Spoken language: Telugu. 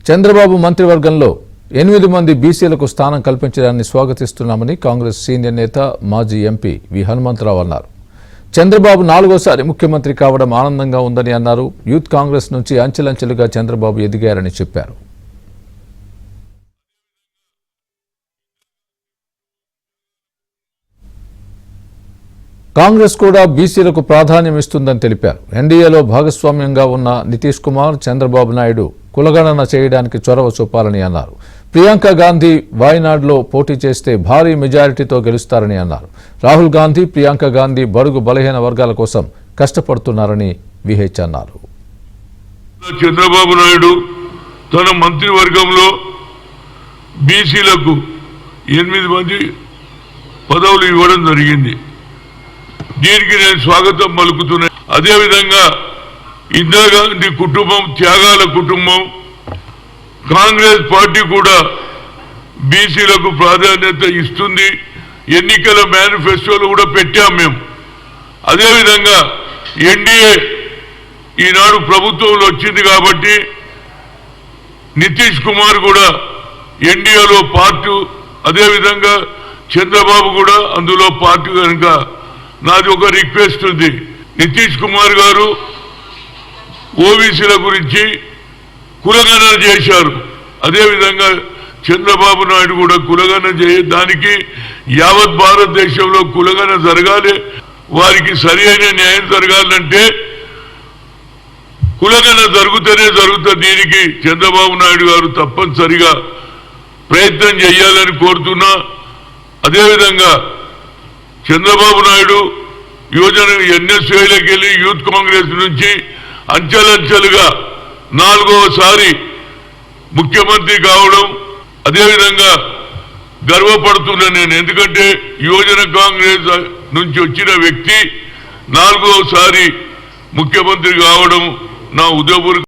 చంద్రబాబు మంత్రివర్గంలో 8 మంది బీసీలకు స్థానం కల్పించడాన్ని స్వాగతిస్తున్నామని కాంగ్రెస్ సీనియర్ నేత మాజీ ఎంపీ వి హనుమంతరావు అన్నారు. చంద్రబాబు 4వసారి ముఖ్యమంత్రి కావడం ఆనందంగా ఉందని అన్నారు. యూత్ కాంగ్రెస్ నుంచి అంచెలంచెలుగా చంద్రబాబు ఎదిగారని చెప్పారు. కాంగ్రెస్ కూడా బీసీలకు ప్రాధాన్యం ఇస్తుందని తెలిపారు. ఎన్డీఏలో భాగస్వామ్యంగా ఉన్న నితీష్ కుమార్, చంద్రబాబు నాయుడు కులగణన చేయడానికి చొరవ చూపాలని అన్నారు. ప్రియాంక గాంధీ వాయనాడ్లో పోటీ చేస్తే భారీ మెజారిటీతో గెలుస్తారని అన్నారు. రాహుల్ గాంధీ, ప్రియాంక గాంధీ బడుగు బలహీన వర్గాల కోసం కష్టపడుతున్నారని విహెచ్ అన్నారు. చంద్రబాబు నాయుడు తన మంత్రివర్గంలో బీసీలకు 8 మంది పదవులు ఇవ్వడం జరిగింది. దీనికి నేను స్వాగతం పలుకుతున్నా. అదేవిధంగా ఇందిరాగాంధీ కుటుంబం, త్యాగాల కుటుంబం, కాంగ్రెస్ పార్టీ కూడా బీసీలకు ప్రాధాన్యత ఇస్తుంది. ఎన్నికల మేనిఫెస్టోలు కూడా పెట్టాం మేము. అదేవిధంగా ఎన్డీఏ ఈనాడు ప్రభుత్వంలో వచ్చింది కాబట్టి నితీష్ కుమార్ కూడా ఎన్డీఏలో పార్టీ, అదేవిధంగా చంద్రబాబు కూడా అందులో పార్టీ. కనుక నాది ఒక రిక్వెస్ట్ ఉంది. నితీష్ కుమార్ గారు ఓబీసీల గురించి కులగణన చేశారు. అదేవిధంగా చంద్రబాబు నాయుడు కూడా కులగణన చేయడానికి యావత్ భారతదేశంలో కులగణన జరగాలి, వారికి సరి అయిన న్యాయం జరగాలంటే కులగణన జరుగుతూనే జరుగుతుంది. దీనికి చంద్రబాబు నాయుడు గారు తప్పనిసరిగా ప్రయత్నం చేయాలని కోరుతున్నా. అదేవిధంగా చంద్రబాబు నాయుడు యువజన ఎన్ఎస్యూలోకి వెళ్ళి యూత్ కాంగ్రెస్ నుంచి అంచెలంచెలుగా 4వసారి ముఖ్యమంత్రి కావడం అదేవిధంగా గర్వపడుతున్నాను నేను. ఎందుకంటే యువజన కాంగ్రెస్ నుంచి వచ్చిన వ్యక్తి 4వసారి ముఖ్యమంత్రి కావడం నా ఉదయపూర్